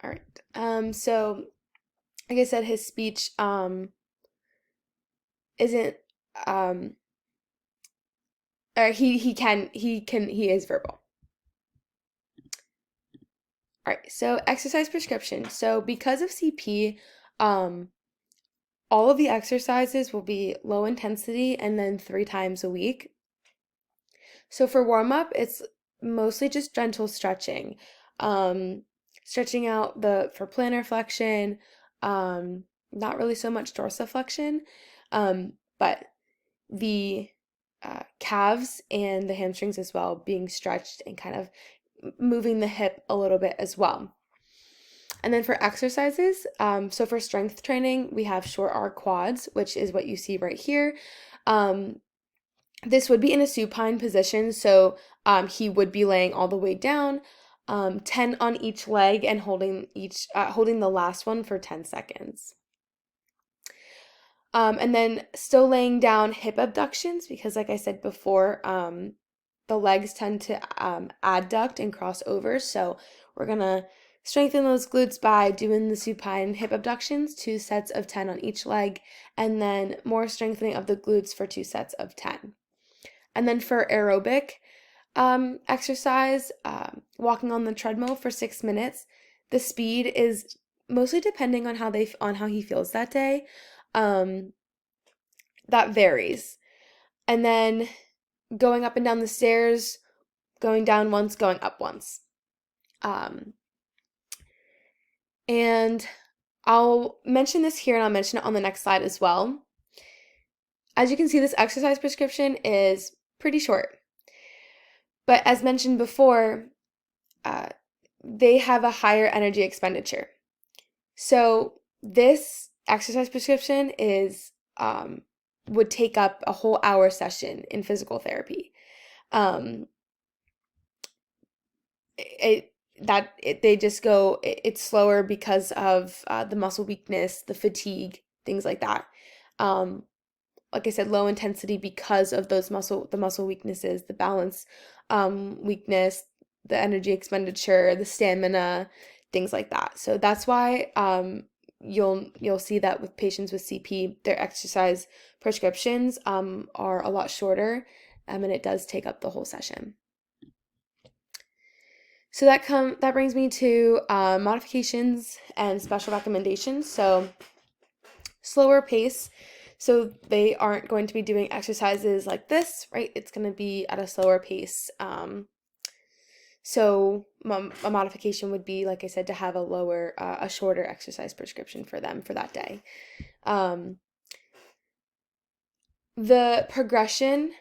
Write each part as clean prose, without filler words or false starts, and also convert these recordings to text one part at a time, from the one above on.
All right. So like I said, his speech isn't um or he is verbal. All right. So exercise prescription. So because of CP, um all of the exercises will be low intensity and then 3 times a week. So for warm up, it's mostly just gentle stretching. Um, Stretching out the for plantar flexion, not really so much dorsiflexion, but the calves and the hamstrings as well being stretched and kind of moving the hip a little bit as well. And then for exercises, so for strength training, we have short arc quads, which is what you see right here. Um, this would be in a supine position, so he would be laying all the way down, 10 on each leg, and holding the last one for 10 seconds. And then still laying down hip abductions because, like I said before, the legs tend to adduct and cross over. So we're gonna strengthen those glutes by doing the supine hip abductions, 2 sets of 10 on each leg, and then more strengthening of the glutes for 2 sets of 10. And then for aerobic exercise, walking on the treadmill for 6 minutes. The speed is mostly depending on how he feels that day. Um, that varies. And then going up and down the stairs, going down once, going up once. Um, and I'll mention this here and I'll mention it on the next slide as well. As you can see, this exercise prescription is pretty short. But as mentioned before, uh, they have a higher energy expenditure. So this exercise prescription would take up a whole hour session in physical therapy. Um, they just go it's slower because of the muscle weakness, the fatigue, things like that. Um, like I said, low intensity because of the muscle weaknesses, the balance weakness, the energy expenditure, the stamina, things like that. So that's why you'll see that with patients with CP, their exercise prescriptions are a lot shorter, and it does take up the whole session. So that brings me to modifications and special recommendations. So slower pace. So they aren't going to be doing exercises like this, right? It's going to be at a slower pace. So a modification would be, like I said, to have a shorter exercise prescription for them for that day. The progression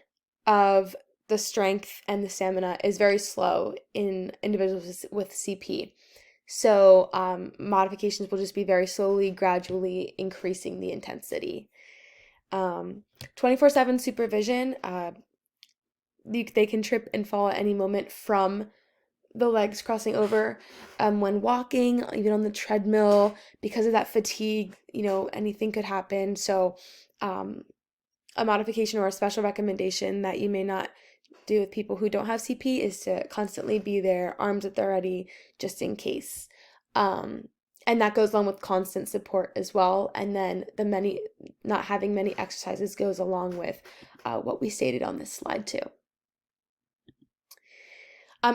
of the strength and the stamina is very slow in individuals with CP. So modifications will just be very slowly, gradually increasing the intensity. 24/7 supervision, they can trip and fall at any moment from the legs crossing over when walking, even on the treadmill. Because of that fatigue, anything could happen. So a modification or a special recommendation that you may not do with people who don't have CP is to constantly be there, arms at the ready, just in case. And that goes along with constant support as well. And then not having many exercises goes along with what we stated on this slide too.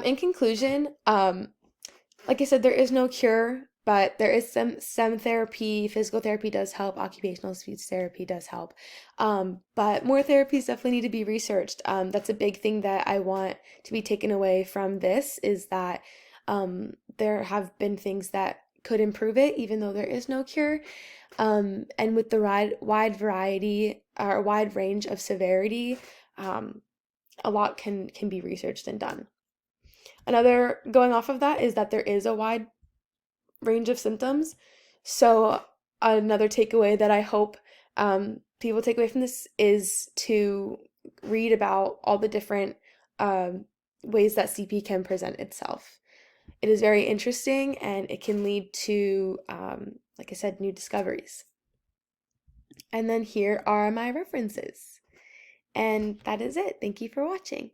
In conclusion, like I said, there is no cure, but there is some therapy. Physical therapy does help. Occupational speech therapy does help. But more therapies definitely need to be researched. That's a big thing that I want to be taken away from this is that there have been things that could improve it, even though there is no cure. And with the wide variety or wide range of severity, a lot can be researched and done. Another going off of that is that there is a wide range of symptoms. So another takeaway that I hope people take away from this is to read about all the different ways that CP can present itself. It is very interesting and it can lead to, like I said, new discoveries. And then here are my references. And that is it. Thank you for watching.